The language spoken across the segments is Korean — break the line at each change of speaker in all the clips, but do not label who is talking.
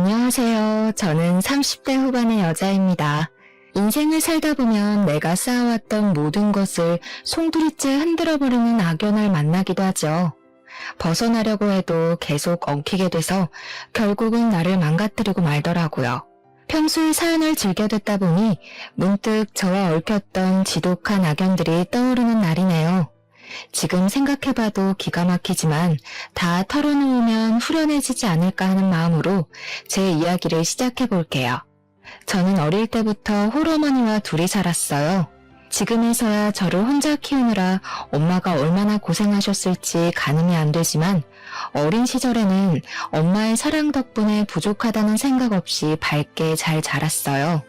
안녕하세요. 저는 30대 후반의 여자입니다. 인생을 살다 보면 내가 쌓아왔던 모든 것을 송두리째 흔들어버리는 악연을 만나기도 하죠. 벗어나려고 해도 계속 엉키게 돼서 결국은 나를 망가뜨리고 말더라고요. 평소에 사연을 즐겨 듣다 보니 문득 저와 얽혔던 지독한 악연들이 떠오르는 날이네요. 지금 생각해봐도 기가 막히지만 다 털어놓으면 후련해지지 않을까 하는 마음으로 제 이야기를 시작해볼게요. 저는 어릴 때부터 홀어머니와 둘이 살았어요. 지금에서야 저를 혼자 키우느라 엄마가 얼마나 고생하셨을지 가늠이 안 되지만 어린 시절에는 엄마의 사랑 덕분에 부족하다는 생각 없이 밝게 잘 자랐어요.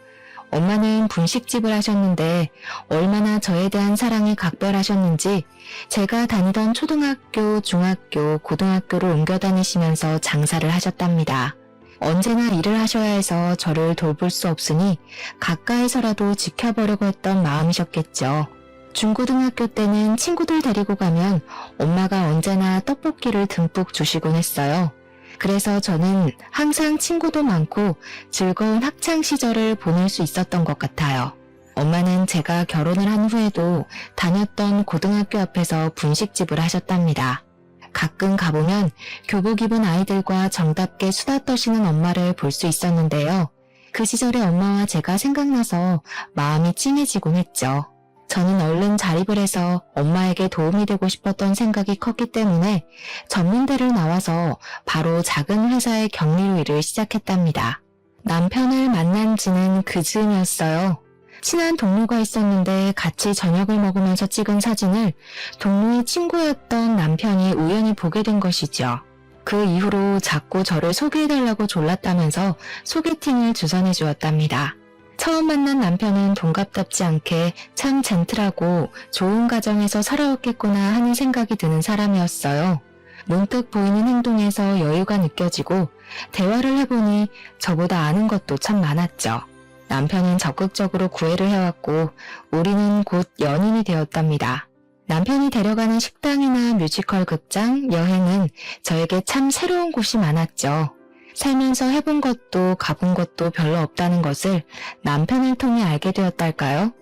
엄마는 분식집을 하셨는데 얼마나 저에 대한 사랑이 각별하셨는지 제가 다니던 초등학교, 중학교, 고등학교를 옮겨 다니시면서 장사를 하셨답니다. 언제나 일을 하셔야 해서 저를 돌볼 수 없으니 가까이서라도 지켜보려고 했던 마음이셨겠죠. 중고등학교 때는 친구들 데리고 가면 엄마가 언제나 떡볶이를 듬뿍 주시곤 했어요. 그래서 저는 항상 친구도 많고 즐거운 학창 시절을 보낼 수 있었던 것 같아요. 엄마는 제가 결혼을 한 후에도 다녔던 고등학교 앞에서 분식집을 하셨답니다. 가끔 가보면 교복 입은 아이들과 정답게 수다 떠시는 엄마를 볼 수 있었는데요. 그 시절의 엄마와 제가 생각나서 마음이 찡해지곤 했죠. 저는 얼른 자립을 해서 엄마에게 도움이 되고 싶었던 생각이 컸기 때문에 전문대를 나와서 바로 작은 회사의 격리로 일을 시작했답니다. 남편을 만난 지는 그 즈음이었어요. 친한 동료가 있었는데 같이 저녁을 먹으면서 찍은 사진을 동료의 친구였던 남편이 우연히 보게 된 것이죠. 그 이후로 자꾸 저를 소개해달라고 졸랐다면서 소개팅을 주선해 주었답니다. 처음 만난 남편은 동갑답지 않게 참 젠틀하고 좋은 가정에서 살아왔겠구나 하는 생각이 드는 사람이었어요. 문득 보이는 행동에서 여유가 느껴지고 대화를 해보니 저보다 아는 것도 참 많았죠. 남편은 적극적으로 구애를 해왔고 우리는 곧 연인이 되었답니다. 남편이 데려가는 식당이나 뮤지컬 극장, 여행은 저에게 참 새로운 곳이 많았죠. 살면서 해본 것도 가본 것도 별로 없다는 것을 남편을 통해 알게 되었달까요?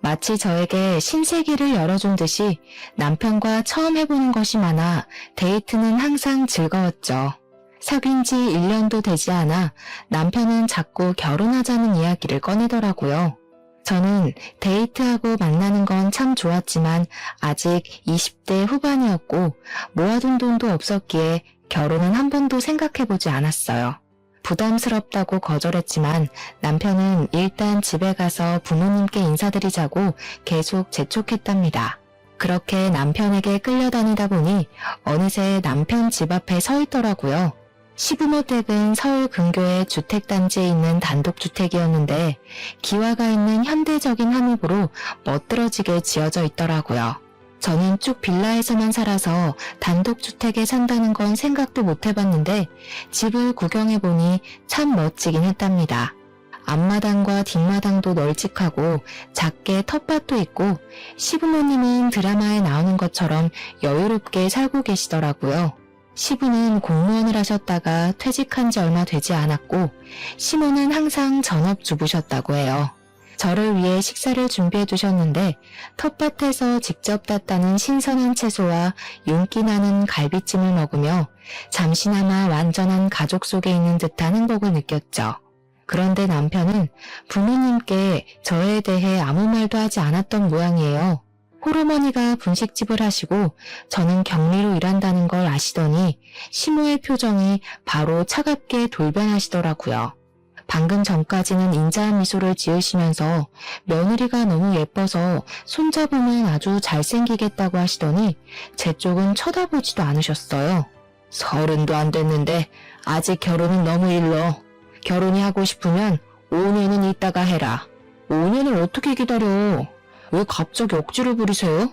마치 저에게 신세계를 열어준 듯이 남편과 처음 해보는 것이 많아 데이트는 항상 즐거웠죠. 사귄 지 1년도 되지 않아 남편은 자꾸 결혼하자는 이야기를 꺼내더라고요. 저는 데이트하고 만나는 건 참 좋았지만 아직 20대 후반이었고 모아둔 돈도 없었기에 결혼은 한 번도 생각해보지 않았어요. 부담스럽다고 거절했지만 남편은 일단 집에 가서 부모님께 인사드리자고 계속 재촉했답니다. 그렇게 남편에게 끌려다니다 보니 어느새 남편 집 앞에 서 있더라고요. 시부모 댁은 서울 근교의 주택단지에 있는 단독주택이었는데 기와가 있는 현대적인 한옥으로 멋들어지게 지어져 있더라고요. 저는 쭉 빌라에서만 살아서 단독주택에 산다는 건 생각도 못 해봤는데 집을 구경해보니 참 멋지긴 했답니다. 앞마당과 뒷마당도 널찍하고 작게 텃밭도 있고 시부모님은 드라마에 나오는 것처럼 여유롭게 살고 계시더라고요. 시부는 공무원을 하셨다가 퇴직한 지 얼마 되지 않았고 시모는 항상 전업주부셨다고 해요. 저를 위해 식사를 준비해 두셨는데 텃밭에서 직접 땄다는 신선한 채소와 윤기 나는 갈비찜을 먹으며 잠시나마 완전한 가족 속에 있는 듯한 행복을 느꼈죠. 그런데 남편은 부모님께 저에 대해 아무 말도 하지 않았던 모양이에요. 홀어머니가 분식집을 하시고 저는 격리로 일한다는 걸 아시더니 시모의 표정이 바로 차갑게 돌변하시더라고요. 방금 전까지는 인자한 미소를 지으시면서 며느리가 너무 예뻐서 손잡으면 아주 잘생기겠다고 하시더니 제 쪽은 쳐다보지도 않으셨어요. 30도 안 됐는데 아직 결혼은 너무 일러. 결혼이 하고 싶으면 5년은 있다가 해라. 5년을 어떻게 기다려? 왜 갑자기 억지를 부리세요?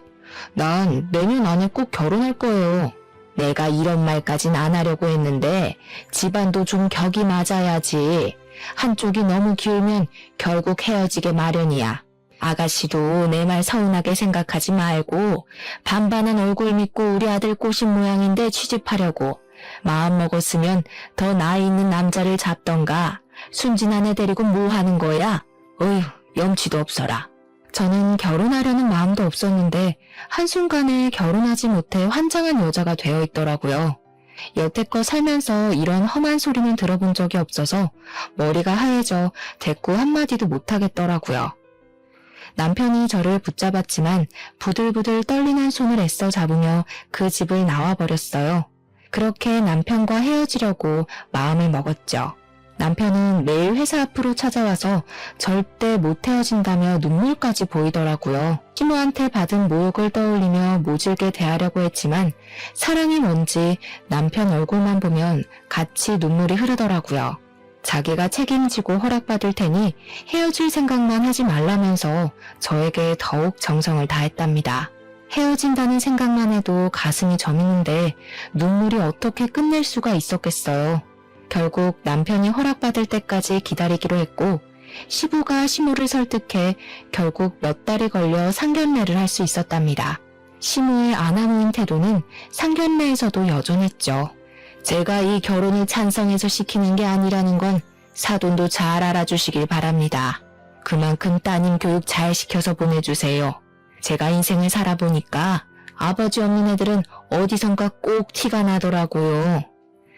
난 내년 안에 꼭 결혼할 거예요. 내가 이런 말까진 안 하려고 했는데 집안도 좀 격이 맞아야지. 한쪽이 너무 기울면 결국 헤어지게 마련이야. 아가씨도 내 말 서운하게 생각하지 말고 반반한 얼굴 믿고 우리 아들 꼬신 모양인데 취집하려고 마음 먹었으면 더 나이 있는 남자를 잡던가. 순진한 애 데리고 뭐 하는 거야? 어휴, 염치도 없어라. 저는 결혼하려는 마음도 없었는데 한순간에 결혼하지 못해 환장한 여자가 되어 있더라고요. 여태껏 살면서 이런 험한 소리는 들어본 적이 없어서 머리가 하얘져 대꾸 한마디도 못하겠더라고요. 남편이 저를 붙잡았지만 부들부들 떨리는 손을 애써 잡으며 그 집을 나와버렸어요. 그렇게 남편과 헤어지려고 마음을 먹었죠. 남편은 매일 회사 앞으로 찾아와서 절대 못 헤어진다며 눈물까지 보이더라고요. 시모한테 받은 모욕을 떠올리며 모질게 대하려고 했지만 사랑이 뭔지 남편 얼굴만 보면 같이 눈물이 흐르더라고요. 자기가 책임지고 허락받을 테니 헤어질 생각만 하지 말라면서 저에게 더욱 정성을 다했답니다. 헤어진다는 생각만 해도 가슴이 저미는데 눈물이 어떻게 끝낼 수가 있었겠어요. 결국 남편이 허락받을 때까지 기다리기로 했고 시부가 시모를 설득해 결국 몇 달이 걸려 상견례를 할 수 있었답니다. 시모의 아나무인 태도는 상견례에서도 여전했죠. 제가 이 결혼을 찬성해서 시키는 게 아니라는 건 사돈도 잘 알아주시길 바랍니다. 그만큼 따님 교육 잘 시켜서 보내주세요. 제가 인생을 살아보니까 아버지 없는 애들은 어디선가 꼭 티가 나더라고요.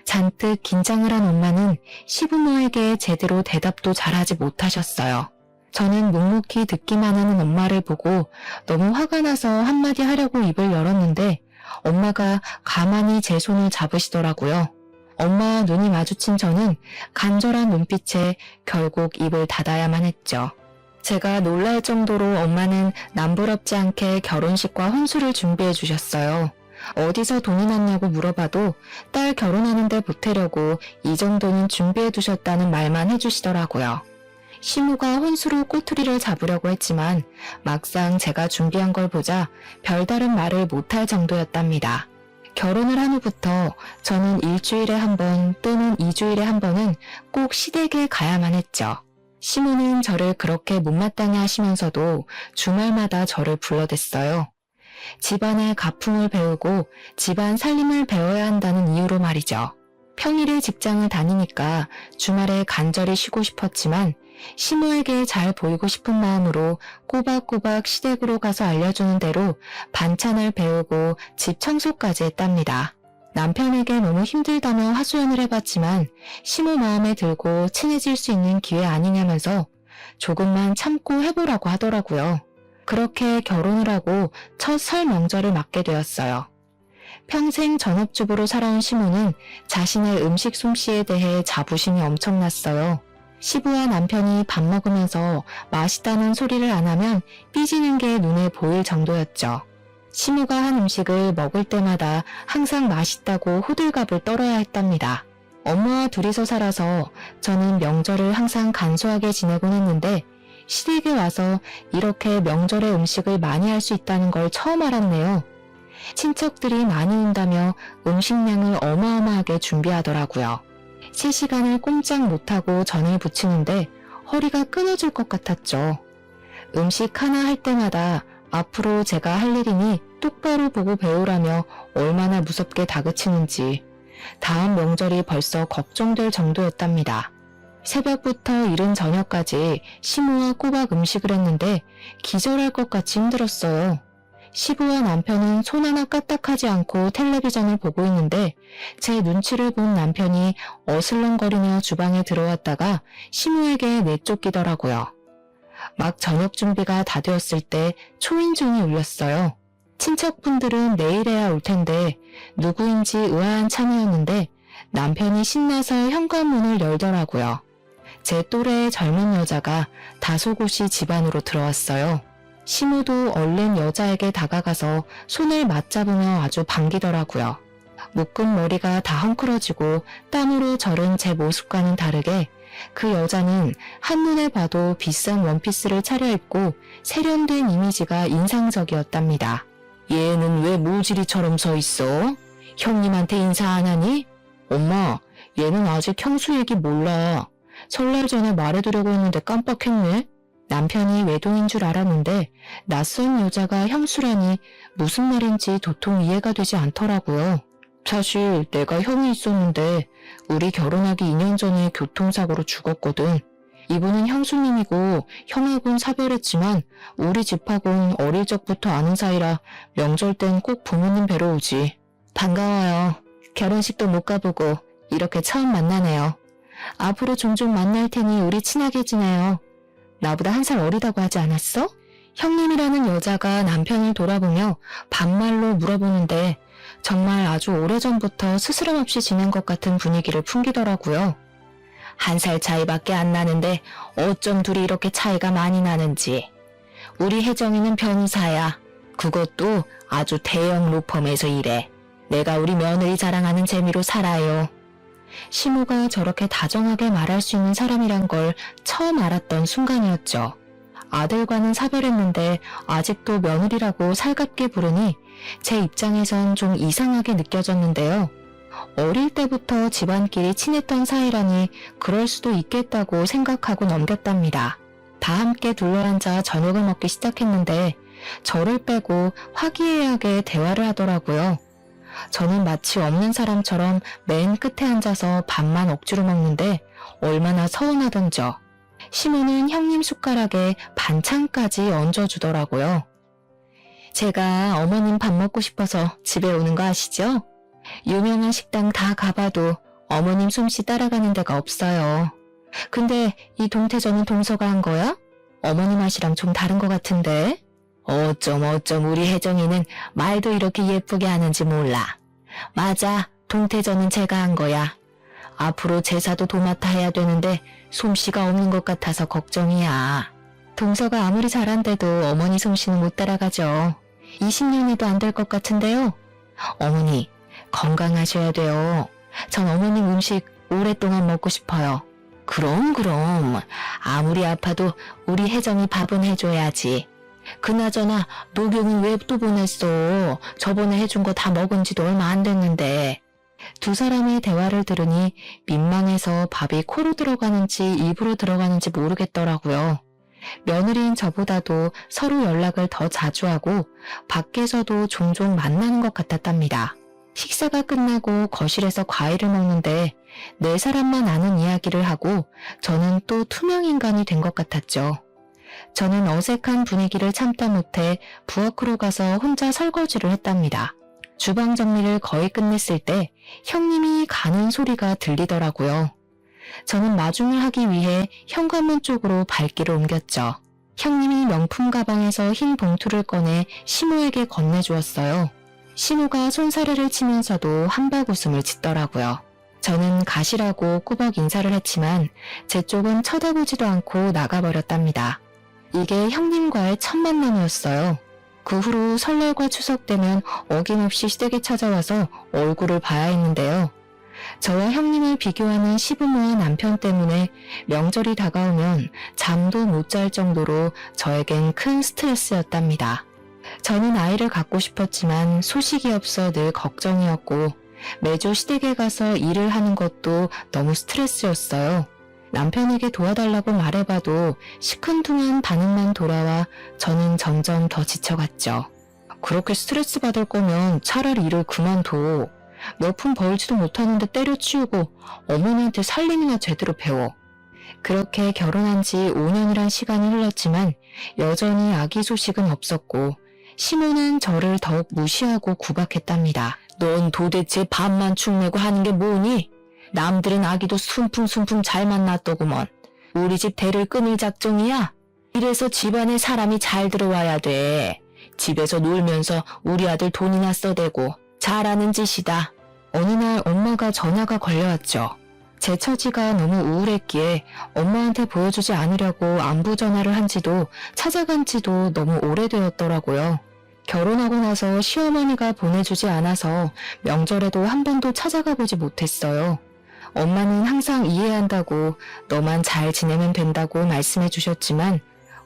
잔뜩 긴장을 한 엄마는 시부모에게 제대로 대답도 잘하지 못하셨어요. 저는 묵묵히 듣기만 하는 엄마를 보고 너무 화가 나서 한마디 하려고 입을 열었는데 엄마가 가만히 제 손을 잡으시더라고요. 엄마와 눈이 마주친 저는 간절한 눈빛에 결국 입을 닫아야만 했죠. 제가 놀랄 정도로 엄마는 남부럽지 않게 결혼식과 혼수를 준비해 주셨어요. 어디서 돈이 났냐고 물어봐도 딸 결혼하는데 보태려고 이 정도는 준비해 두셨다는 말만 해주시더라고요. 시모가 혼수로 꼬투리를 잡으려고 했지만 막상 제가 준비한 걸 보자 별다른 말을 못할 정도였답니다. 결혼을 한 후부터 저는 일주일에 한 번 또는 2주일에 한 번은 꼭 시댁에 가야만 했죠. 시모는 저를 그렇게 못마땅해 하시면서도 주말마다 저를 불러댔어요. 집안의 가풍을 배우고 집안 살림을 배워야 한다는 이유로 말이죠. 평일에 직장을 다니니까 주말에 간절히 쉬고 싶었지만 시모에게 잘 보이고 싶은 마음으로 꼬박꼬박 시댁으로 가서 알려주는 대로 반찬을 배우고 집 청소까지 했답니다. 남편에게 너무 힘들다며 하소연을 해봤지만 시모 마음에 들고 친해질 수 있는 기회 아니냐면서 조금만 참고 해보라고 하더라고요. 그렇게 결혼을 하고 첫 설 명절을 맞게 되었어요. 평생 전업주부로 살아온 시모는 자신의 음식 솜씨에 대해 자부심이 엄청났어요. 시부와 남편이 밥 먹으면서 맛있다는 소리를 안 하면 삐지는 게 눈에 보일 정도였죠. 시모가 한 음식을 먹을 때마다 항상 맛있다고 호들갑을 떨어야 했답니다. 엄마와 둘이서 살아서 저는 명절을 항상 간소하게 지내곤 했는데 시댁에 와서 이렇게 명절에 음식을 많이 할 수 있다는 걸 처음 알았네요. 친척들이 많이 온다며 음식량을 어마어마하게 준비하더라고요. 3시간을 꼼짝 못하고 전을 부치는데 허리가 끊어질 것 같았죠. 음식 하나 할 때마다 앞으로 제가 할 일이니 똑바로 보고 배우라며 얼마나 무섭게 다그치는지 다음 명절이 벌써 걱정될 정도였답니다. 새벽부터 이른 저녁까지 시모와 꼬박 음식을 했는데 기절할 것 같이 힘들었어요. 시부와 남편은 손 하나 까딱하지 않고 텔레비전을 보고 있는데 제 눈치를 본 남편이 어슬렁거리며 주방에 들어왔다가 시모에게 내쫓기더라고요. 막 저녁 준비가 다 되었을 때 초인종이 울렸어요. 친척분들은 내일에야 올 텐데 누구인지 의아한 참이었는데 남편이 신나서 현관문을 열더라고요. 제 또래의 젊은 여자가 다소곳이 집 안으로 들어왔어요. 시모도 얼른 여자에게 다가가서 손을 맞잡으며 아주 반기더라고요. 묶은 머리가 다 헝클어지고 땀으로 절은 제 모습과는 다르게 그 여자는 한눈에 봐도 비싼 원피스를 차려입고 세련된 이미지가 인상적이었답니다. 얘는 왜 모질이처럼 서 있어? 형님한테 인사 안 하니? 엄마, 얘는 아직 형수 얘기 몰라. 설날 전에 말해두려고 했는데 깜빡했네. 남편이 외동인 줄 알았는데 낯선 여자가 형수라니 무슨 말인지 도통 이해가 되지 않더라고요. 사실 내가 형이 있었는데 우리 결혼하기 2년 전에 교통사고로 죽었거든. 이분은 형수님이고 형하고는 사별했지만 우리 집하고는 어릴 적부터 아는 사이라 명절 땐 꼭 부모님 뵈러 오지. 반가워요. 결혼식도 못 가보고 이렇게 처음 만나네요. 앞으로 종종 만날 테니 우리 친하게 지내요. 나보다 1살 어리다고 하지 않았어? 형님이라는 여자가 남편을 돌아보며 반말로 물어보는데 정말 아주 오래전부터 스스럼 없이 지낸 것 같은 분위기를 풍기더라고요. 1살 차이밖에 안 나는데 어쩜 둘이 이렇게 차이가 많이 나는지. 우리 혜정이는 변호사야. 그것도 아주 대형 로펌에서 일해. 내가 우리 며느리 자랑하는 재미로 살아요. 시모가 저렇게 다정하게 말할 수 있는 사람이란 걸 처음 알았던 순간이었죠. 아들과는 사별했는데 아직도 며느리라고 살갑게 부르니 제 입장에선 좀 이상하게 느껴졌는데요. 어릴 때부터 집안끼리 친했던 사이라니 그럴 수도 있겠다고 생각하고 넘겼답니다. 다 함께 둘러앉아 저녁을 먹기 시작했는데 저를 빼고 화기애애하게 대화를 하더라고요. 저는 마치 없는 사람처럼 맨 끝에 앉아서 밥만 억지로 먹는데 얼마나 서운하던져. 시모는 형님 숟가락에 반찬까지 얹어주더라고요. 제가 어머님 밥 먹고 싶어서 집에 오는 거 아시죠? 유명한 식당 다 가봐도 어머님 솜씨 따라가는 데가 없어요. 근데 이 동태전은 동서가 한 거야? 어머니 맛이랑 좀 다른 것 같은데? 어쩜 우리 혜정이는 말도 이렇게 예쁘게 하는지 몰라. 맞아, 동태전은 제가 한 거야. 앞으로 제사도 도맡아 해야 되는데 솜씨가 없는 것 같아서 걱정이야. 동서가 아무리 잘한데도 어머니 솜씨는 못 따라가죠. 20년에도 안 될 것 같은데요. 어머니, 건강하셔야 돼요. 전 어머님 음식 오랫동안 먹고 싶어요. 그럼. 아무리 아파도 우리 혜정이 밥은 해줘야지. 그나저나 녹용은 왜 또 보냈어? 저번에 해준 거 다 먹은 지도 얼마 안 됐는데. 두 사람의 대화를 들으니 민망해서 밥이 코로 들어가는지 입으로 들어가는지 모르겠더라고요. 며느리인 저보다도 서로 연락을 더 자주 하고 밖에서도 종종 만나는 것 같았답니다. 식사가 끝나고 거실에서 과일을 먹는데 네 사람만 아는 이야기를 하고 저는 또 투명인간이 된 것 같았죠. 저는 어색한 분위기를 참다 못해 부엌으로 가서 혼자 설거지를 했답니다. 주방 정리를 거의 끝냈을 때 형님이 가는 소리가 들리더라고요. 저는 마중을 하기 위해 현관문 쪽으로 발길을 옮겼죠. 형님이 명품 가방에서 흰 봉투를 꺼내 시모에게 건네주었어요. 시모가 손사래를 치면서도 한박 웃음을 짓더라고요. 저는 가시라고 꾸벅 인사를 했지만 제 쪽은 쳐다보지도 않고 나가버렸답니다. 이게 형님과의 첫 만남이었어요. 그 후로 설날과 추석 되면 어김없이 시댁에 찾아와서 얼굴을 봐야 했는데요. 저와 형님을 비교하는 시부모와 남편 때문에 명절이 다가오면 잠도 못 잘 정도로 저에겐 큰 스트레스였답니다. 저는 아이를 갖고 싶었지만 소식이 없어 늘 걱정이었고 매주 시댁에 가서 일을 하는 것도 너무 스트레스였어요. 남편에게 도와달라고 말해봐도 시큰둥한 반응만 돌아와 저는 점점 더 지쳐갔죠. 그렇게 스트레스 받을 거면 차라리 일을 그만둬. 몇 푼 벌지도 못하는데 때려치우고 어머니한테 살림이나 제대로 배워. 그렇게 결혼한 지 5년이란 시간이 흘렀지만 여전히 아기 소식은 없었고 시모는 저를 더욱 무시하고 구박했답니다. 넌 도대체 밥만 축내고 하는 게 뭐니? 남들은 아기도 순풍순풍 잘 만났더구먼. 우리 집 대를 끊을 작정이야? 이래서 집안에 사람이 잘 들어와야 돼. 집에서 놀면서 우리 아들 돈이나 써대고 잘하는 짓이다. 어느 날 엄마가 전화가 걸려왔죠. 제 처지가 너무 우울했기에 엄마한테 보여주지 않으려고 안부 전화를 한 지도 찾아간 지도 너무 오래되었더라고요. 결혼하고 나서 시어머니가 보내주지 않아서 명절에도 한 번도 찾아가 보지 못했어요. 엄마는 항상 이해한다고 너만 잘 지내면 된다고 말씀해 주셨지만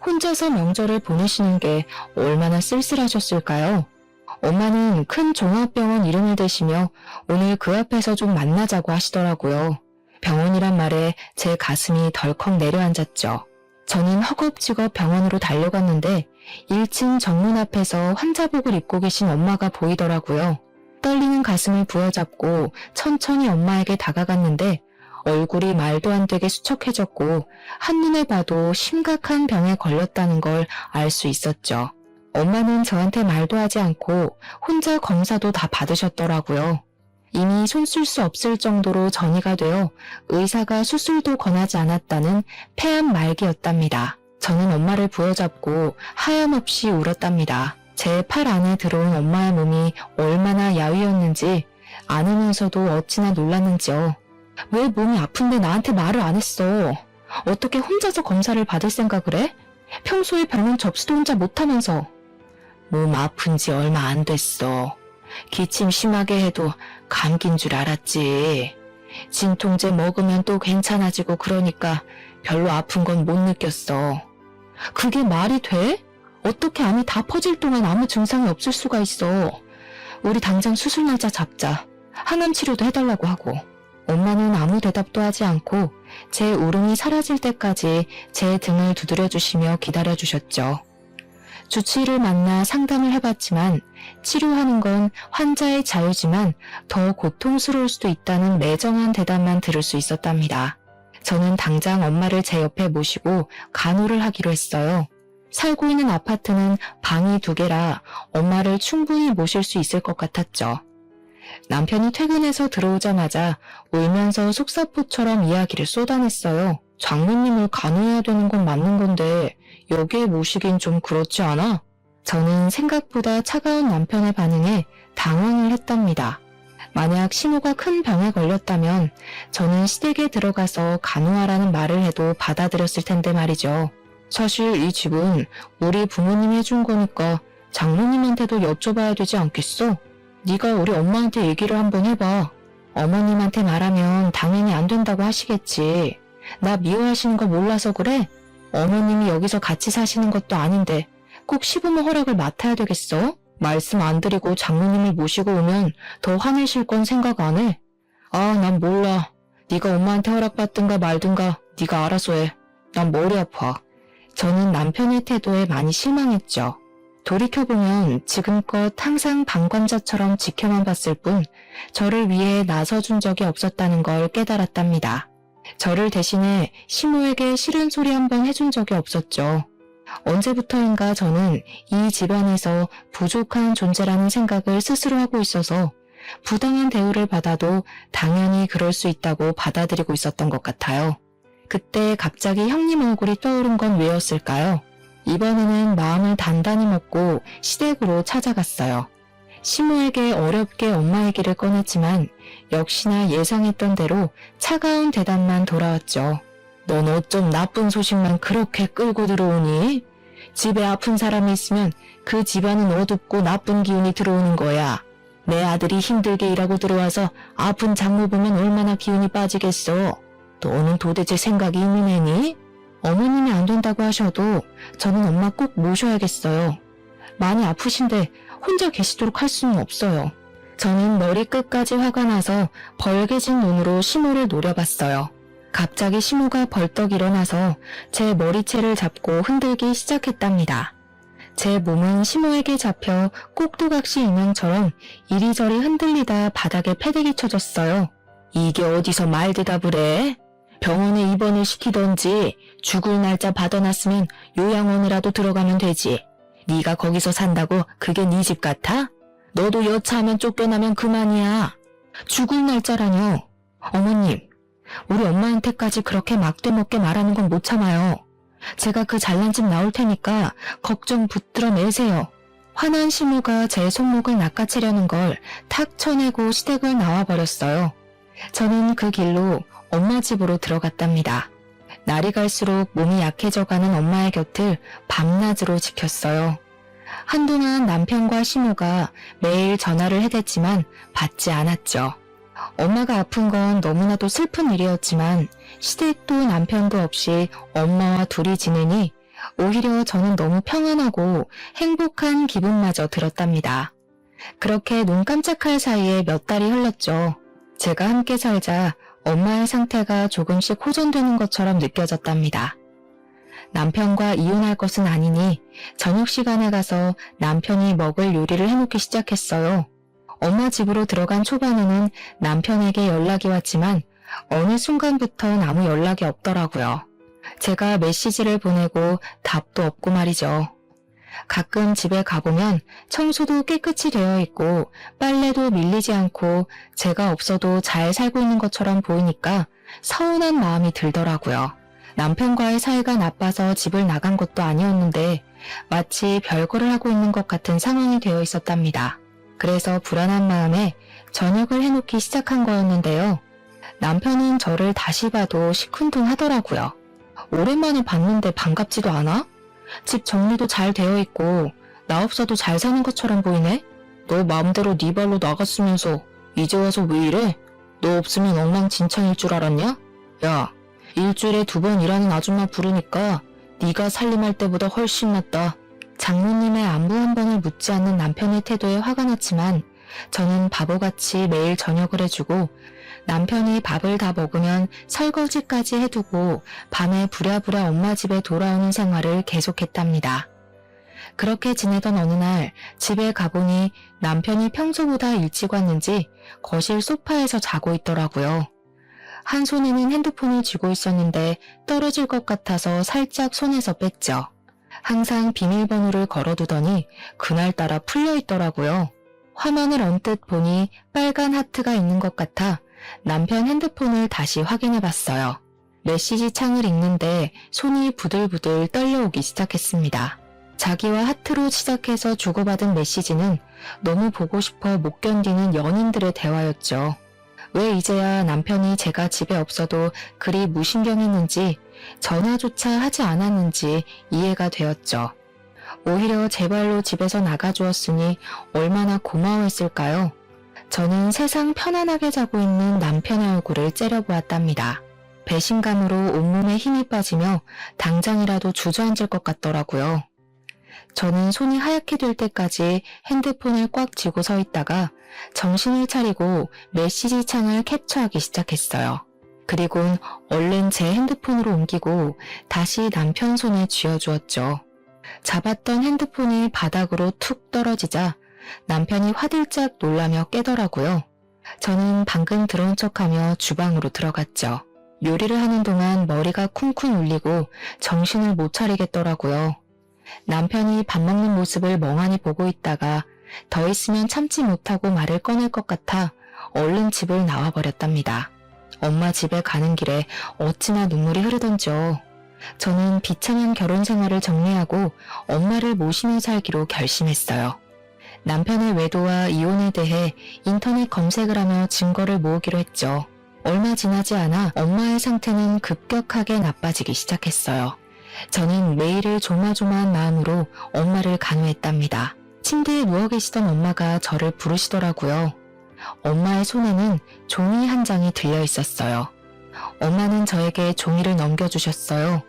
혼자서 명절을 보내시는 게 얼마나 쓸쓸하셨을까요? 엄마는 큰 종합병원 이름을 대시며 오늘 그 앞에서 좀 만나자고 하시더라고요. 병원이란 말에 제 가슴이 덜컥 내려앉았죠. 저는 허겁지겁 병원으로 달려갔는데 1층 정문 앞에서 환자복을 입고 계신 엄마가 보이더라고요. 떨리는 가슴을 부여잡고 천천히 엄마에게 다가갔는데 얼굴이 말도 안 되게 수척해졌고 한눈에 봐도 심각한 병에 걸렸다는 걸 알 수 있었죠. 엄마는 저한테 말도 하지 않고 혼자 검사도 다 받으셨더라고요. 이미 손 쓸 수 없을 정도로 전이가 되어 의사가 수술도 권하지 않았다는 폐암 말기였답니다. 저는 엄마를 부여잡고 하염없이 울었답니다. 제 팔 안에 들어온 엄마의 몸이 얼마나 야위었는지 안으면서도 어찌나 놀랐는지요. 왜 몸이 아픈데 나한테 말을 안 했어? 어떻게 혼자서 검사를 받을 생각을 해? 평소에 병원 접수도 혼자 못하면서. 몸 아픈 지 얼마 안 됐어. 기침 심하게 해도 감기인 줄 알았지. 진통제 먹으면 또 괜찮아지고 그러니까 별로 아픈 건 못 느꼈어. 그게 말이 돼? 어떻게 암이 다 퍼질 동안 아무 증상이 없을 수가 있어. 우리 당장 수술 날짜 잡자. 항암 치료도 해달라고 하고. 엄마는 아무 대답도 하지 않고 제 울음이 사라질 때까지 제 등을 두드려주시며 기다려주셨죠. 주치의를 만나 상담을 해봤지만 치료하는 건 환자의 자유지만 더 고통스러울 수도 있다는 매정한 대답만 들을 수 있었답니다. 저는 당장 엄마를 제 옆에 모시고 간호를 하기로 했어요. 살고 있는 아파트는 방이 2개라 엄마를 충분히 모실 수 있을 것 같았죠. 남편이 퇴근해서 들어오자마자 울면서 속사포처럼 이야기를 쏟아냈어요. 장모님을 간호해야 되는 건 맞는 건데 여기에 모시긴 좀 그렇지 않아? 저는 생각보다 차가운 남편의 반응에 당황을 했답니다. 만약 시모가 큰 병에 걸렸다면 저는 시댁에 들어가서 간호하라는 말을 해도 받아들였을 텐데 말이죠. 사실 이 집은 우리 부모님이 해준 거니까 장모님한테도 여쭤봐야 되지 않겠어? 네가 우리 엄마한테 얘기를 한번 해봐. 어머님한테 말하면 당연히 안 된다고 하시겠지. 나 미워하시는 거 몰라서 그래? 어머님이 여기서 같이 사시는 것도 아닌데 꼭 시부모 허락을 맡아야 되겠어? 말씀 안 드리고 장모님을 모시고 오면 더 화내실 건 생각 안 해? 아, 난 몰라. 네가 엄마한테 허락받든가 말든가 네가 알아서 해. 난 머리 아파. 저는 남편의 태도에 많이 실망했죠. 돌이켜보면 지금껏 항상 방관자처럼 지켜만 봤을 뿐 저를 위해 나서준 적이 없었다는 걸 깨달았답니다. 저를 대신해 시모에게 싫은 소리 한번 해준 적이 없었죠. 언제부터인가 저는 이 집안에서 부족한 존재라는 생각을 스스로 하고 있어서 부당한 대우를 받아도 당연히 그럴 수 있다고 받아들이고 있었던 것 같아요. 그때 갑자기 형님 얼굴이 떠오른 건 왜였을까요? 이번에는 마음을 단단히 먹고 시댁으로 찾아갔어요. 시모에게 어렵게 엄마 얘기를 꺼냈지만 역시나 예상했던 대로 차가운 대답만 돌아왔죠. 넌 어쩜 나쁜 소식만 그렇게 끌고 들어오니? 집에 아픈 사람이 있으면 그 집안은 어둡고 나쁜 기운이 들어오는 거야. 내 아들이 힘들게 일하고 들어와서 아픈 장모 보면 얼마나 기운이 빠지겠어. 너는 도대체 생각이 있는 애니? 어머님이 안 된다고 하셔도 저는 엄마 꼭 모셔야겠어요. 많이 아프신데 혼자 계시도록 할 수는 없어요. 저는 머리끝까지 화가 나서 벌개진 눈으로 시모를 노려봤어요. 갑자기 시모가 벌떡 일어나서 제 머리채를 잡고 흔들기 시작했답니다. 제 몸은 시모에게 잡혀 꼭두각시 인형처럼 이리저리 흔들리다 바닥에 패대기 쳐졌어요. 이게 어디서 말 대답을 해? 병원에 입원을 시키던지 죽을 날짜 받아놨으면 요양원이라도 들어가면 되지. 네가 거기서 산다고 그게 네 집 같아? 너도 여차하면 쫓겨나면 그만이야. 죽을 날짜라뇨. 어머님, 우리 엄마한테까지 그렇게 막대먹게 말하는 건 못 참아요. 제가 그 잘난 집 나올 테니까 걱정 붙들어 내세요. 화난 시모가 제 손목을 낚아채려는 걸 탁 쳐내고 시댁을 나와버렸어요. 저는 그 길로 엄마 집으로 들어갔답니다. 날이 갈수록 몸이 약해져가는 엄마의 곁을 밤낮으로 지켰어요. 한동안 남편과 시모가 매일 전화를 해댔지만 받지 않았죠. 엄마가 아픈 건 너무나도 슬픈 일이었지만 시댁도 남편도 없이 엄마와 둘이 지내니 오히려 저는 너무 평안하고 행복한 기분마저 들었답니다. 그렇게 눈 깜짝할 사이에 몇 달이 흘렀죠. 제가 함께 살자 엄마의 상태가 조금씩 호전되는 것처럼 느껴졌답니다. 남편과 이혼할 것은 아니니 저녁 시간에 가서 남편이 먹을 요리를 해놓기 시작했어요. 엄마 집으로 들어간 초반에는 남편에게 연락이 왔지만 어느 순간부턴 아무 연락이 없더라고요. 제가 메시지를 보내고 답도 없고 말이죠. 가끔 집에 가보면 청소도 깨끗이 되어 있고 빨래도 밀리지 않고 제가 없어도 잘 살고 있는 것처럼 보이니까 서운한 마음이 들더라고요. 남편과의 사이가 나빠서 집을 나간 것도 아니었는데 마치 별거를 하고 있는 것 같은 상황이 되어 있었답니다. 그래서 불안한 마음에 저녁을 해놓기 시작한 거였는데요. 남편은 저를 다시 봐도 시큰둥하더라고요. 오랜만에 봤는데 반갑지도 않아? 집 정리도 잘 되어 있고 나 없어도 잘 사는 것처럼 보이네? 너 마음대로 네 발로 나갔으면서 이제 와서 왜 이래? 너 없으면 엉망진창일 줄 알았냐? 야, 일주일에 2번 일하는 아줌마 부르니까 네가 살림할 때보다 훨씬 낫다. 장모님의 안부 한 번을 묻지 않는 남편의 태도에 화가 났지만 저는 바보같이 매일 저녁을 해주고 남편이 밥을 다 먹으면 설거지까지 해두고 밤에 부랴부랴 엄마 집에 돌아오는 생활을 계속했답니다. 그렇게 지내던 어느 날 집에 가보니 남편이 평소보다 일찍 왔는지 거실 소파에서 자고 있더라고요. 한 손에는 핸드폰을 쥐고 있었는데 떨어질 것 같아서 살짝 손에서 뺐죠. 항상 비밀번호를 걸어두더니 그날따라 풀려 있더라고요. 화면을 언뜻 보니 빨간 하트가 있는 것 같아 남편 핸드폰을 다시 확인해 봤어요. 메시지 창을 읽는데 손이 부들부들 떨려오기 시작했습니다. 자기와 하트로 시작해서 주고받은 메시지는 너무 보고 싶어 못 견디는 연인들의 대화였죠. 왜 이제야 남편이 제가 집에 없어도 그리 무신경했는지 전화조차 하지 않았는지 이해가 되었죠. 오히려 제 발로 집에서 나가주었으니 얼마나 고마워했을까요? 저는 세상 편안하게 자고 있는 남편의 얼굴을 째려보았답니다. 배신감으로 온몸에 힘이 빠지며 당장이라도 주저앉을 것 같더라고요. 저는 손이 하얗게 될 때까지 핸드폰을 꽉 쥐고 서 있다가 정신을 차리고 메시지 창을 캡처하기 시작했어요. 그리곤 얼른 제 핸드폰으로 옮기고 다시 남편 손에 쥐어주었죠. 잡았던 핸드폰이 바닥으로 툭 떨어지자 남편이 화들짝 놀라며 깨더라고요. 저는 방금 들어온 척하며 주방으로 들어갔죠. 요리를 하는 동안 머리가 쿵쿵 울리고 정신을 못 차리겠더라고요. 남편이 밥 먹는 모습을 멍하니 보고 있다가 더 있으면 참지 못하고 말을 꺼낼 것 같아 얼른 집을 나와버렸답니다. 엄마 집에 가는 길에 어찌나 눈물이 흐르던지요. 저는 비참한 결혼 생활을 정리하고 엄마를 모시며 살기로 결심했어요. 남편의 외도와 이혼에 대해 인터넷 검색을 하며 증거를 모으기로 했죠. 얼마 지나지 않아 엄마의 상태는 급격하게 나빠지기 시작했어요. 저는 매일을 조마조마한 마음으로 엄마를 간호했답니다. 침대에 누워 계시던 엄마가 저를 부르시더라고요. 엄마의 손에는 종이 한 장이 들려 있었어요. 엄마는 저에게 종이를 넘겨주셨어요.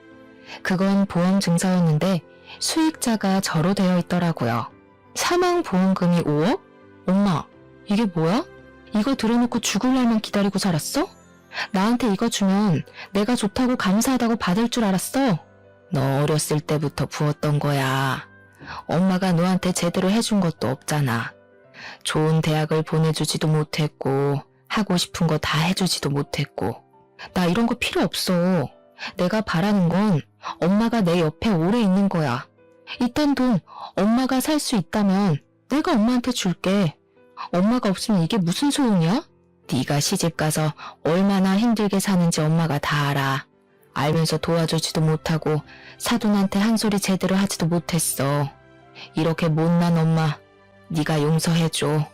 그건 보험 증서였는데 수익자가 저로 되어 있더라고요. 사망보험금이 5억? 엄마, 이게 뭐야? 이거 들어놓고 죽을 날만 기다리고 살았어? 나한테 이거 주면 내가 좋다고 감사하다고 받을 줄 알았어? 너 어렸을 때부터 부었던 거야. 엄마가 너한테 제대로 해준 것도 없잖아. 좋은 대학을 보내주지도 못했고 하고 싶은 거 다 해주지도 못했고 나 이런 거 필요 없어. 내가 바라는 건 엄마가 내 옆에 오래 있는 거야. 이딴 돈 엄마가 살 수 있다면 내가 엄마한테 줄게. 엄마가 없으면 이게 무슨 소용이야? 네가 시집가서 얼마나 힘들게 사는지 엄마가 다 알아. 알면서 도와주지도 못하고 사돈한테 한 소리 제대로 하지도 못했어. 이렇게 못난 엄마 네가 용서해줘.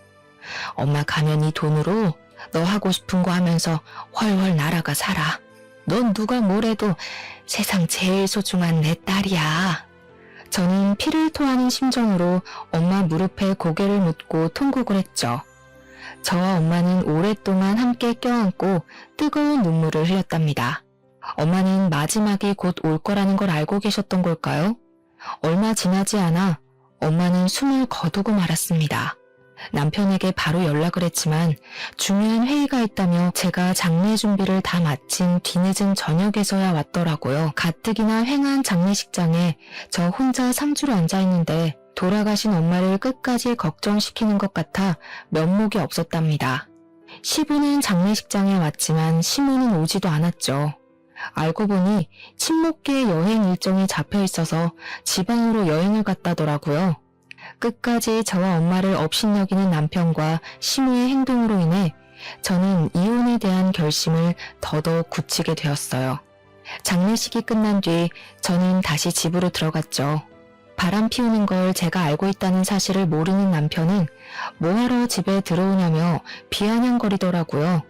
엄마 가면 이 돈으로 너 하고 싶은 거 하면서 훨훨 날아가 살아. 넌 누가 뭐래도 세상 제일 소중한 내 딸이야. 저는 피를 토하는 심정으로 엄마 무릎에 고개를 묻고 통곡을 했죠. 저와 엄마는 오랫동안 함께 껴안고 뜨거운 눈물을 흘렸답니다. 엄마는 마지막이 곧 올 거라는 걸 알고 계셨던 걸까요? 얼마 지나지 않아 엄마는 숨을 거두고 말았습니다. 남편에게 바로 연락을 했지만 중요한 회의가 있다며 제가 장례 준비를 다 마친 뒤늦은 저녁에서야 왔더라고요. 가뜩이나 횡한 장례식장에 저 혼자 상주로 앉아있는데 돌아가신 엄마를 끝까지 걱정시키는 것 같아 면목이 없었답니다. 시부는 장례식장에 왔지만 시모는 오지도 않았죠. 알고 보니 친목계 여행 일정이 잡혀 있어서 지방으로 여행을 갔다더라고요. 끝까지 저와 엄마를 업신여기는 남편과 시모의 행동으로 인해 저는 이혼에 대한 결심을 더더욱 굳히게 되었어요. 장례식이 끝난 뒤 저는 다시 집으로 들어갔죠. 바람 피우는 걸 제가 알고 있다는 사실을 모르는 남편은 뭐하러 집에 들어오냐며 비아냥거리더라고요.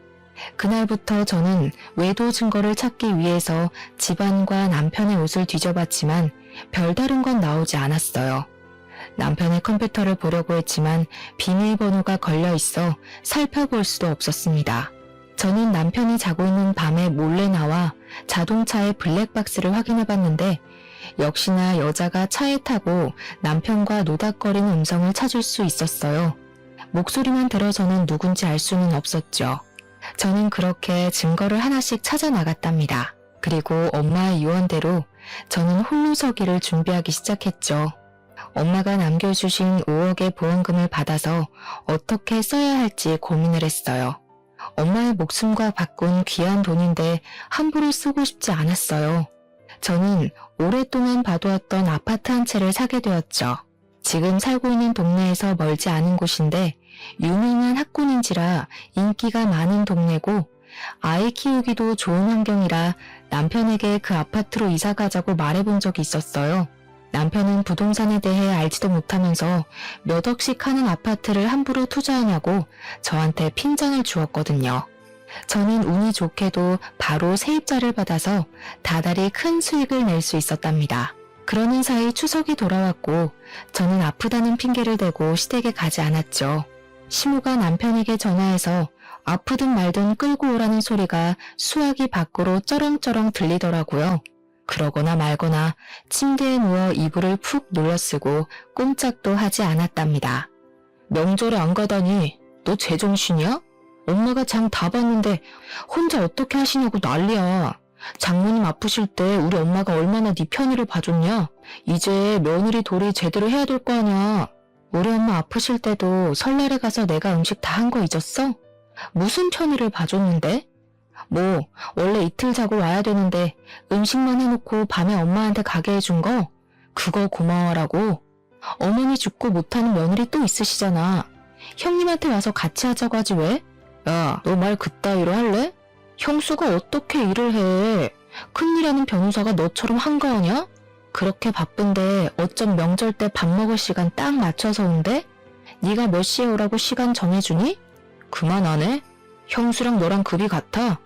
그날부터 저는 외도 증거를 찾기 위해서 집안과 남편의 옷을 뒤져봤지만 별다른 건 나오지 않았어요. 남편의 컴퓨터를 보려고 했지만 비밀번호가 걸려 있어 살펴볼 수도 없었습니다. 저는 남편이 자고 있는 밤에 몰래 나와 자동차의 블랙박스를 확인해봤는데 역시나 여자가 차에 타고 남편과 노닥거리는 음성을 찾을 수 있었어요. 목소리만 들어서는 누군지 알 수는 없었죠. 저는 그렇게 증거를 하나씩 찾아 나갔답니다. 그리고 엄마의 유언대로 저는 홀로 서기를 준비하기 시작했죠. 엄마가 남겨주신 5억의 보험금을 받아서 어떻게 써야 할지 고민을 했어요. 엄마의 목숨과 바꾼 귀한 돈인데 함부로 쓰고 싶지 않았어요. 저는 오랫동안 봐두었던 아파트 한 채를 사게 되었죠. 지금 살고 있는 동네에서 멀지 않은 곳인데 유명한 학군인지라 인기가 많은 동네고 아이 키우기도 좋은 환경이라 남편에게 그 아파트로 이사 가자고 말해본 적이 있었어요. 남편은 부동산에 대해 알지도 못하면서 몇 억씩 하는 아파트를 함부로 투자하냐고 저한테 핀잔을 주었거든요. 저는 운이 좋게도 바로 세입자를 받아서 다달이 큰 수익을 낼 수 있었답니다. 그러는 사이 추석이 돌아왔고 저는 아프다는 핑계를 대고 시댁에 가지 않았죠. 시모가 남편에게 전화해서 아프든 말든 끌고 오라는 소리가 수화기 밖으로 쩌렁쩌렁 들리더라고요. 그러거나 말거나 침대에 누워 이불을 푹 놀려쓰고 꼼짝도 하지 않았답니다. 명절에 안 가다니 너 제정신이야? 엄마가 장 다 봤는데 혼자 어떻게 하시냐고 난리야. 장모님 아프실 때 우리 엄마가 얼마나 네 편의를 봐줬냐? 이제 며느리 도리 제대로 해야 될 거 아냐. 우리 엄마 아프실 때도 설날에 가서 내가 음식 다 한 거 잊었어? 무슨 편의를 봐줬는데? 뭐 원래 이틀 자고 와야 되는데 음식만 해놓고 밤에 엄마한테 가게 해준 거? 그거 고마워라고. 어머니 죽고 못하는 며느리 또 있으시잖아. 형님한테 와서 같이 하자고 하지 왜? 야, 너 말 그따위로 할래? 형수가 어떻게 일을 해? 큰일하는 변호사가 너처럼 한가하냐? 그렇게 바쁜데 어쩜 명절 때 밥 먹을 시간 딱 맞춰서 온대? 네가 몇 시에 오라고 시간 정해주니? 그만 안 해? 형수랑 너랑 급이 같아?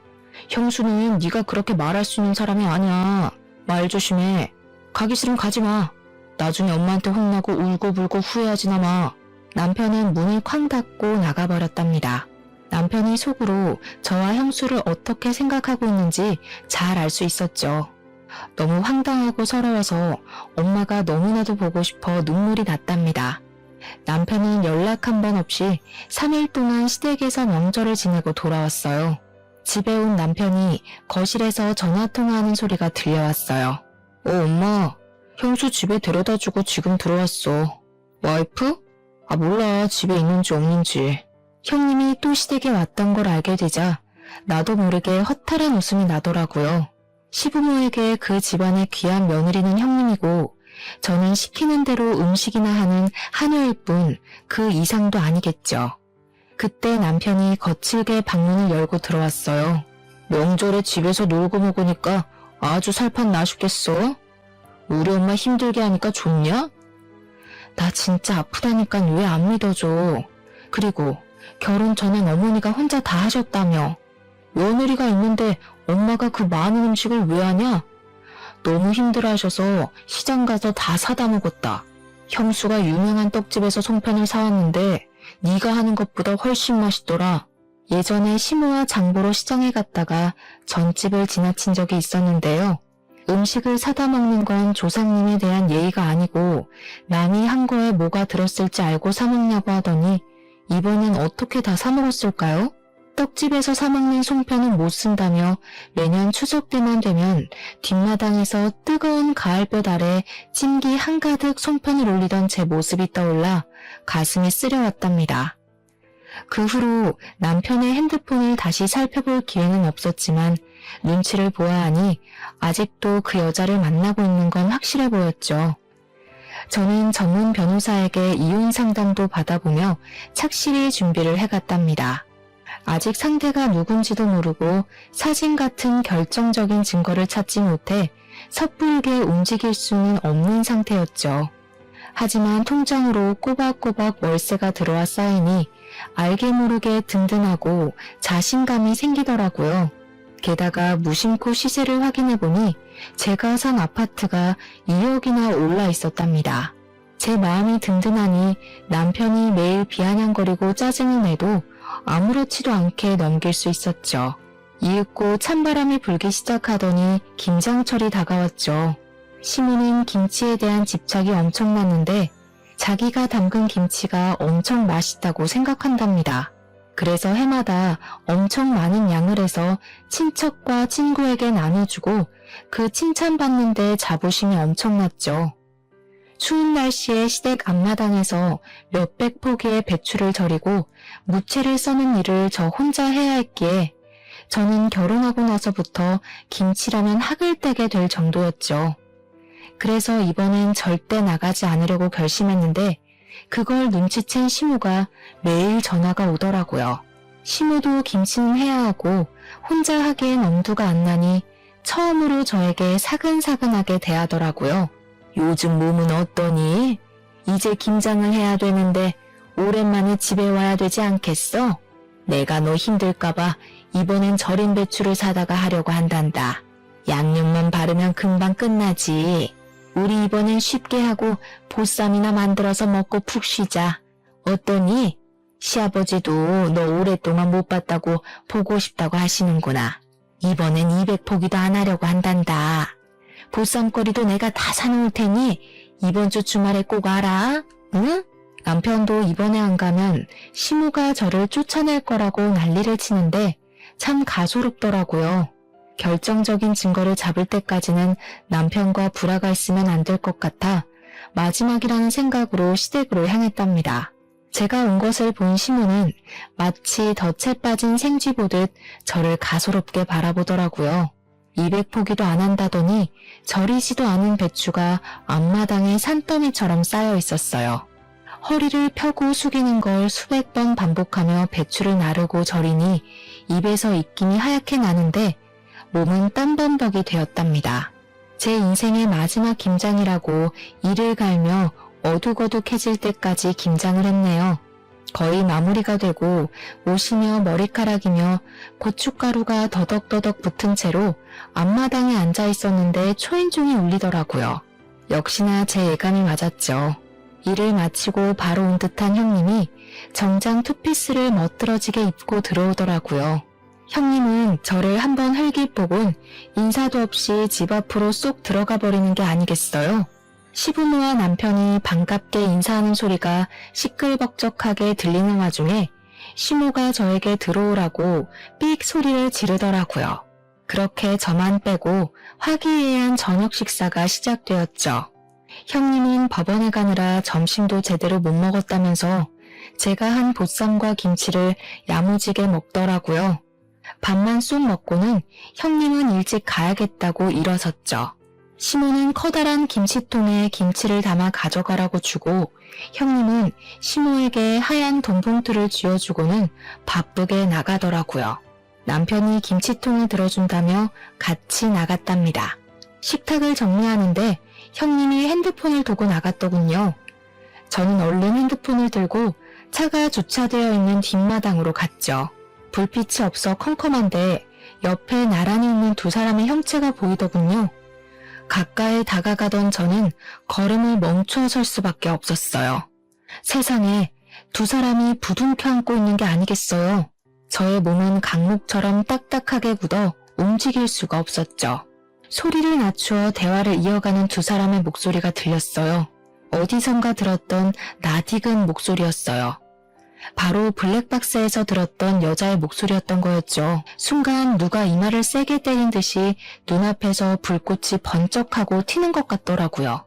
형수는 네가 그렇게 말할 수 있는 사람이 아니야. 말 조심해. 가기 싫으면 가지 마. 나중에 엄마한테 혼나고 울고불고 후회하지나 마. 남편은 문을 쾅 닫고 나가버렸답니다. 남편이 속으로 저와 형수를 어떻게 생각하고 있는지 잘 알 수 있었죠. 너무 황당하고 서러워서 엄마가 너무나도 보고 싶어 눈물이 났답니다. 남편은 연락 한 번 없이 3일 동안 시댁에서 명절을 지내고 돌아왔어요. 집에 온 남편이 거실에서 전화통화하는 소리가 들려왔어요. 엄마, 형수 집에 데려다주고 지금 들어왔어. 와이프? 아 몰라, 집에 있는지 없는지. 형님이 또 시댁에 왔던 걸 알게 되자 나도 모르게 허탈한 웃음이 나더라고요. 시부모에게 그 집안의 귀한 며느리는 형님이고 저는 시키는 대로 음식이나 하는 하녀일 뿐 그 이상도 아니겠죠. 그때 남편이 거칠게 방문을 열고 들어왔어요. 명절에 집에서 놀고 먹으니까 아주 살판 나셨겠어? 우리 엄마 힘들게 하니까 좋냐? 나 진짜 아프다니까 왜 안 믿어줘. 그리고 결혼 전엔 어머니가 혼자 다 하셨다며. 며느리가 있는데 엄마가 그 많은 음식을 왜 하냐? 너무 힘들어하셔서 시장 가서 다 사다 먹었다. 형수가 유명한 떡집에서 송편을 사왔는데 네가 하는 것보다 훨씬 맛있더라. 예전에 시모와 장보러 시장에 갔다가 전집을 지나친 적이 있었는데요. 음식을 사다 먹는 건 조상님에 대한 예의가 아니고 남이 한 거에 뭐가 들었을지 알고 사 먹냐고 하더니 이번엔 어떻게 다 사 먹었을까요? 떡집에서 사먹는 송편은 못 쓴다며 매년 추석 때만 되면 뒷마당에서 뜨거운 가을볕 아래 찜기 한가득 송편을 올리던 제 모습이 떠올라 가슴이 쓰려왔답니다. 그 후로 남편의 핸드폰을 다시 살펴볼 기회는 없었지만 눈치를 보아하니 아직도 그 여자를 만나고 있는 건 확실해 보였죠. 저는 전문 변호사에게 이혼 상담도 받아보며 착실히 준비를 해갔답니다. 아직 상대가 누군지도 모르고 사진 같은 결정적인 증거를 찾지 못해 섣부르게 움직일 수는 없는 상태였죠. 하지만 통장으로 꼬박꼬박 월세가 들어와 쌓이니 알게 모르게 든든하고 자신감이 생기더라고요. 게다가 무심코 시세를 확인해보니 제가 산 아파트가 2억이나 올라 있었답니다. 제 마음이 든든하니 남편이 매일 비아냥거리고 짜증을 내도 아무렇지도 않게 넘길 수 있었죠. 이윽고 찬바람이 불기 시작하더니 김장철이 다가왔죠. 시모는 김치에 대한 집착이 엄청났는데 자기가 담근 김치가 엄청 맛있다고 생각한답니다. 그래서 해마다 엄청 많은 양을 해서 친척과 친구에게 나눠주고 그 칭찬받는데 자부심이 엄청났죠. 추운 날씨에 시댁 앞마당에서 몇백 포기의 배추를 절이고 무채를 써는 일을 저 혼자 해야 했기에 저는 결혼하고 나서부터 김치라면 학을 떼게 될 정도였죠. 그래서 이번엔 절대 나가지 않으려고 결심했는데 그걸 눈치챈 시모가 매일 전화가 오더라고요. 시모도 김치는 해야 하고 혼자 하기엔 엄두가 안 나니 처음으로 저에게 사근사근하게 대하더라고요. 요즘 몸은 어떠니? 이제 김장을 해야 되는데 오랜만에 집에 와야 되지 않겠어? 내가 너 힘들까봐 이번엔 절인 배추를 사다가 하려고 한단다. 양념만 바르면 금방 끝나지. 우리 이번엔 쉽게 하고 보쌈이나 만들어서 먹고 푹 쉬자. 어떠니? 시아버지도 너 오랫동안 못 봤다고 보고 싶다고 하시는구나. 이번엔 200포기도 안 하려고 한단다. 보쌈거리도 내가 다 사놓을 테니 이번 주 주말에 꼭 와라. 응? 남편도 이번에 안 가면 시모가 저를 쫓아낼 거라고 난리를 치는데 참 가소롭더라고요. 결정적인 증거를 잡을 때까지는 남편과 불화가 있으면 안 될 것 같아 마지막이라는 생각으로 시댁으로 향했답니다. 제가 온 것을 본 시모는 마치 덫에 빠진 생쥐 보듯 저를 가소롭게 바라보더라고요. 200포기도 안 한다더니 절이지도 않은 배추가 앞마당에 산더미처럼 쌓여 있었어요. 허리를 펴고 숙이는 걸 수백 번 반복하며 배추를 나르고 절이니 입에서 입김이 하얗게 나는데 몸은 땀범벅이 되었답니다. 제 인생의 마지막 김장이라고 이를 갈며 어둑어둑해질 때까지 김장을 했네요. 거의 마무리가 되고 옷이며 머리카락이며 고춧가루가 더덕더덕 붙은 채로 앞마당에 앉아 있었는데 초인종이 울리더라고요. 역시나 제 예감이 맞았죠. 일을 마치고 바로 온 듯한 형님이 정장 투피스를 멋들어지게 입고 들어오더라고요. 형님은 저를 한번 흘깃보곤 인사도 없이 집 앞으로 쏙 들어가 버리는 게 아니겠어요? 시부모와 남편이 반갑게 인사하는 소리가 시끌벅적하게 들리는 와중에 시모가 저에게 들어오라고 삑 소리를 지르더라고요. 그렇게 저만 빼고 화기애애한 저녁 식사가 시작되었죠. 형님은 법원에 가느라 점심도 제대로 못 먹었다면서 제가 한 보쌈과 김치를 야무지게 먹더라고요. 밥만 쏙 먹고는 형님은 일찍 가야겠다고 일어섰죠. 시모는 커다란 김치통에 김치를 담아 가져가라고 주고 형님은 시모에게 하얀 돈봉투를 쥐어주고는 바쁘게 나가더라고요. 남편이 김치통을 들어준다며 같이 나갔답니다. 식탁을 정리하는데 형님이 핸드폰을 두고 나갔더군요. 저는 얼른 핸드폰을 들고 차가 주차되어 있는 뒷마당으로 갔죠. 불빛이 없어 컴컴한데 옆에 나란히 있는 두 사람의 형체가 보이더군요. 가까이 다가가던 저는 걸음을 멈춰 설 수밖에 없었어요. 세상에 두 사람이 부둥켜 안고 있는 게 아니겠어요. 저의 몸은 강목처럼 딱딱하게 굳어 움직일 수가 없었죠. 소리를 낮추어 대화를 이어가는 두 사람의 목소리가 들렸어요. 어디선가 들었던 낯익은 목소리였어요. 바로 블랙박스에서 들었던 여자의 목소리였던 거였죠. 순간 누가 이마를 세게 때린 듯이 눈앞에서 불꽃이 번쩍하고 튀는 것 같더라고요.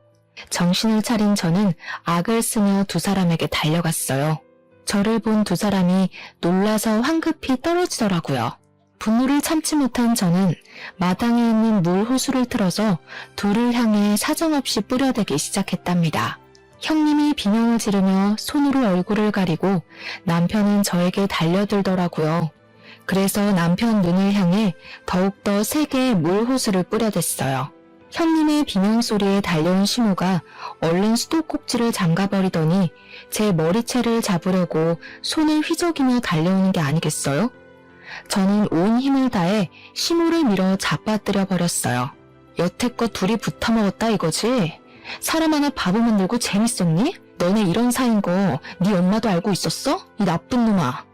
정신을 차린 저는 악을 쓰며 두 사람에게 달려갔어요. 저를 본 두 사람이 놀라서 황급히 떨어지더라고요. 분노를 참지 못한 저는 마당에 있는 물 호수를 틀어서 둘을 향해 사정없이 뿌려대기 시작했답니다. 형님이 비명을 지르며 손으로 얼굴을 가리고 남편은 저에게 달려들더라고요. 그래서 남편 눈을 향해 더욱더 세게 물 호수를 뿌려댔어요. 형님의 비명소리에 달려온 시모가 얼른 수도꼭지를 잠가버리더니 제 머리채를 잡으려고 손을 휘저기며 달려오는 게 아니겠어요? 저는 온 힘을 다해 시모를 밀어 잡아뜨려 버렸어요. 여태껏 둘이 붙어먹었다 이거지? 사람 하나 바보 만들고 재밌었니? 너네 이런 사이인 거 네 엄마도 알고 있었어? 이 나쁜 놈아.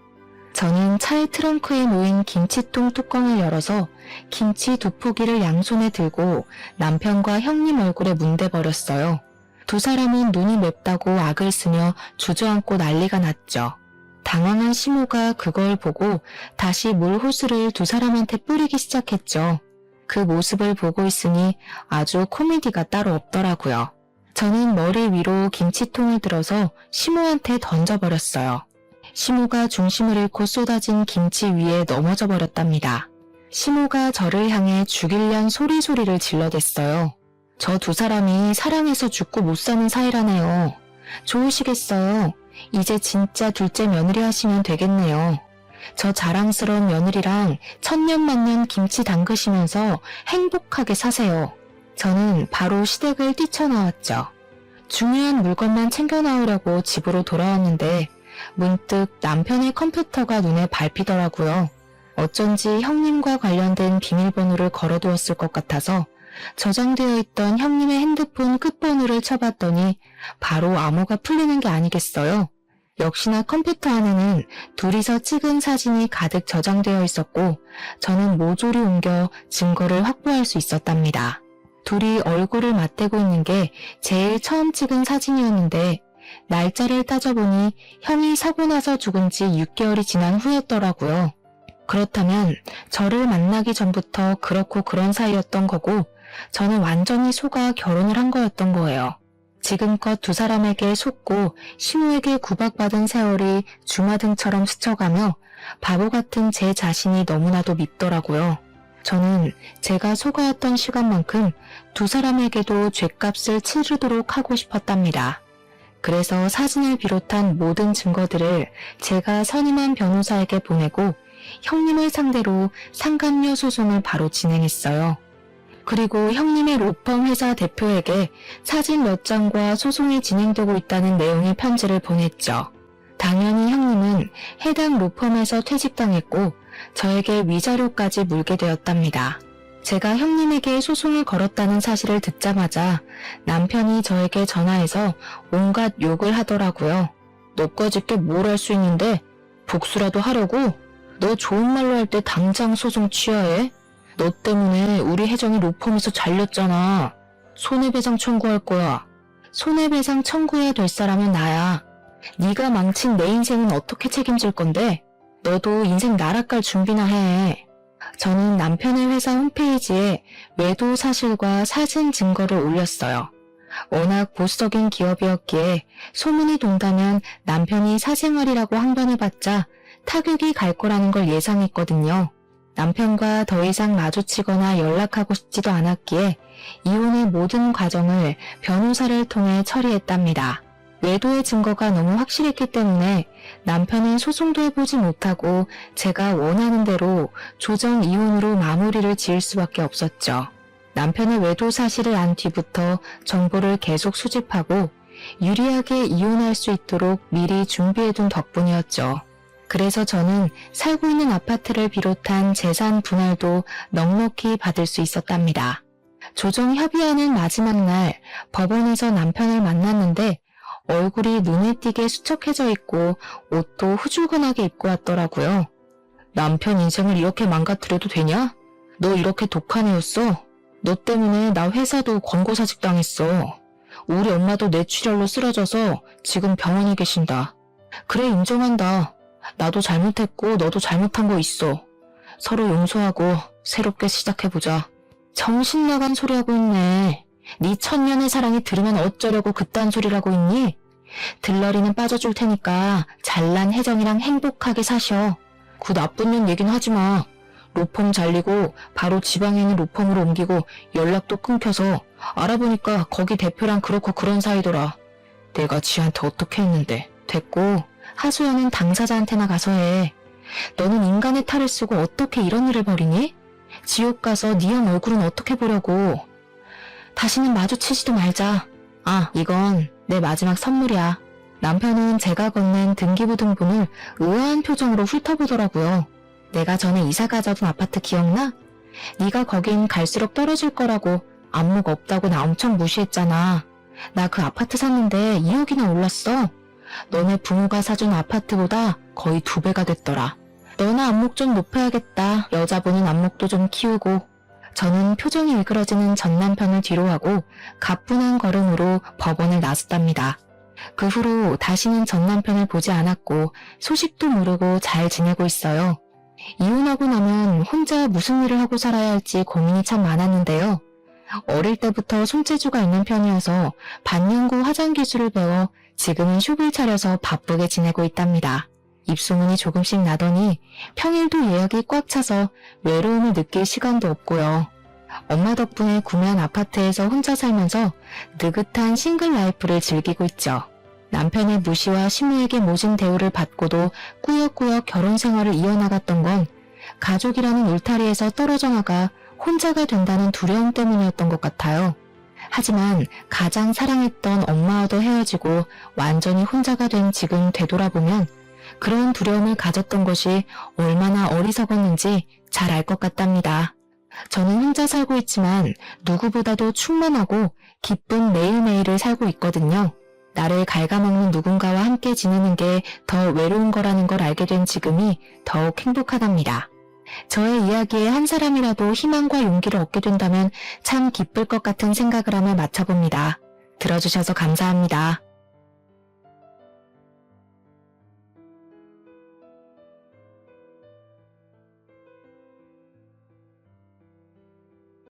저는 차의 트렁크에 놓인 김치통 뚜껑을 열어서 김치 두 포기를 양손에 들고 남편과 형님 얼굴에 문대버렸어요. 두 사람은 눈이 맵다고 악을 쓰며 주저앉고 난리가 났죠. 당황한 시모가 그걸 보고 다시 물 호수를 두 사람한테 뿌리기 시작했죠. 그 모습을 보고 있으니 아주 코미디가 따로 없더라고요. 저는 머리 위로 김치통을 들어서 시모한테 던져버렸어요. 시모가 중심을 잃고 쏟아진 김치 위에 넘어져 버렸답니다. 시모가 저를 향해 죽일련 소리를 질러댔어요. 저 두 사람이 사랑해서 죽고 못 사는 사이라네요. 좋으시겠어요. 이제 진짜 둘째 며느리 하시면 되겠네요. 저 자랑스러운 며느리랑 천년만년 김치 담그시면서 행복하게 사세요. 저는 바로 시댁을 뛰쳐나왔죠. 중요한 물건만 챙겨 나오려고 집으로 돌아왔는데 문득 남편의 컴퓨터가 눈에 밟히더라고요. 어쩐지 형님과 관련된 비밀번호를 걸어두었을 것 같아서 저장되어 있던 형님의 핸드폰 끝번호를 쳐봤더니 바로 암호가 풀리는 게 아니겠어요? 역시나 컴퓨터 안에는 둘이서 찍은 사진이 가득 저장되어 있었고 저는 모조리 옮겨 증거를 확보할 수 있었답니다. 둘이 얼굴을 맞대고 있는 게 제일 처음 찍은 사진이었는데 날짜를 따져보니 형이 사고 나서 죽은 지 6개월이 지난 후였더라고요. 그렇다면 저를 만나기 전부터 그렇고 그런 사이였던 거고 저는 완전히 속아 결혼을 한 거였던 거예요. 지금껏 두 사람에게 속고 시모에게 구박받은 세월이 주마등처럼 스쳐가며 바보 같은 제 자신이 너무나도 밉더라고요. 저는 제가 속아왔던 시간만큼 두 사람에게도 죗값을 치르도록 하고 싶었답니다. 그래서 사진을 비롯한 모든 증거들을 제가 선임한 변호사에게 보내고 형님을 상대로 상간녀 소송을 바로 진행했어요. 그리고 형님의 로펌 회사 대표에게 사진 몇 장과 소송이 진행되고 있다는 내용의 편지를 보냈죠. 당연히 형님은 해당 로펌에서 퇴직당했고 저에게 위자료까지 물게 되었답니다. 제가 형님에게 소송을 걸었다는 사실을 듣자마자 남편이 저에게 전화해서 온갖 욕을 하더라고요. 너까짓 게 뭘 할 수 있는데 복수라도 하려고? 너 좋은 말로 할 때 당장 소송 취하해? 너 때문에 우리 혜정이 로펌에서 잘렸잖아. 손해배상 청구할 거야. 손해배상 청구해야 될 사람은 나야. 네가 망친 내 인생은 어떻게 책임질 건데? 너도 인생 나락갈 준비나 해. 저는 남편의 회사 홈페이지에 외도 사실과 사진 증거를 올렸어요. 워낙 보수적인 기업이었기에 소문이 돈다면 남편이 사생활이라고 항변해봤자 타격이 갈 거라는 걸 예상했거든요. 남편과 더 이상 마주치거나 연락하고 싶지도 않았기에 이혼의 모든 과정을 변호사를 통해 처리했답니다. 외도의 증거가 너무 확실했기 때문에 남편은 소송도 해보지 못하고 제가 원하는 대로 조정 이혼으로 마무리를 지을 수밖에 없었죠. 남편의 외도 사실을 안 뒤부터 정보를 계속 수집하고 유리하게 이혼할 수 있도록 미리 준비해둔 덕분이었죠. 그래서 저는 살고 있는 아파트를 비롯한 재산 분할도 넉넉히 받을 수 있었답니다. 조정 협의하는 마지막 날 법원에서 남편을 만났는데 얼굴이 눈에 띄게 수척해져 있고 옷도 후줄근하게 입고 왔더라고요. 남편 인생을 이렇게 망가뜨려도 되냐? 너 이렇게 독한 애였어? 너 때문에 나 회사도 권고사직 당했어. 우리 엄마도 뇌출혈로 쓰러져서 지금 병원에 계신다. 그래, 인정한다. 나도 잘못했고 너도 잘못한 거 있어. 서로 용서하고 새롭게 시작해보자. 정신 나간 소리 하고 있네. 네 천년의 사랑이 들으면 어쩌려고 그딴 소리를 하고 있니? 들러리는 빠져줄 테니까 잘난 혜정이랑 행복하게 사셔. 그 나쁜 년 얘긴 하지마. 로펌 잘리고 바로 지방에 있는 로펌으로 옮기고 연락도 끊겨서 알아보니까 거기 대표랑 그렇고 그런 사이더라. 내가 지한테 어떻게 했는데. 됐고 하소연은 당사자한테나 가서 해. 너는 인간의 탈을 쓰고 어떻게 이런 일을 벌이니? 지옥 가서 네 형 얼굴은 어떻게 보려고. 다시는 마주치지도 말자. 아, 이건 내 마지막 선물이야. 남편은 제가 건넨 등기부등본을 의아한 표정으로 훑어보더라고요. 내가 전에 이사 가자던 아파트 기억나? 네가 거긴 갈수록 떨어질 거라고 안목 없다고 나 엄청 무시했잖아. 나 그 아파트 샀는데 2억이나 올랐어. 너네 부모가 사준 아파트보다 거의 2배가 됐더라. 너나 안목 좀 높여야겠다. 여자분은 안목도 좀 키우고. 저는 표정이 일그러지는 전 남편을 뒤로하고 가뿐한 걸음으로 법원을 나섰답니다. 그 후로 다시는 전 남편을 보지 않았고 소식도 모르고 잘 지내고 있어요. 이혼하고 나면 혼자 무슨 일을 하고 살아야 할지 고민이 참 많았는데요. 어릴 때부터 손재주가 있는 편이어서 반영구 화장 기술을 배워 지금은 숍을 차려서 바쁘게 지내고 있답니다. 입소문이 조금씩 나더니 평일도 예약이 꽉 차서 외로움을 느낄 시간도 없고요. 엄마 덕분에 구매한 아파트에서 혼자 살면서 느긋한 싱글 라이프를 즐기고 있죠. 남편의 무시와 시누에게 모진 대우를 받고도 꾸역꾸역 결혼 생활을 이어나갔던 건 가족이라는 울타리에서 떨어져 나가 혼자가 된다는 두려움 때문이었던 것 같아요. 하지만 가장 사랑했던 엄마와도 헤어지고 완전히 혼자가 된 지금 되돌아보면 그런 두려움을 가졌던 것이 얼마나 어리석었는지 잘 알 것 같답니다. 저는 혼자 살고 있지만 누구보다도 충만하고 기쁜 매일매일을 살고 있거든요. 나를 갉아먹는 누군가와 함께 지내는 게 더 외로운 거라는 걸 알게 된 지금이 더욱 행복하답니다. 저의 이야기에 한 사람이라도 희망과 용기를 얻게 된다면 참 기쁠 것 같은 생각을 하며 마쳐봅니다. 들어주셔서 감사합니다.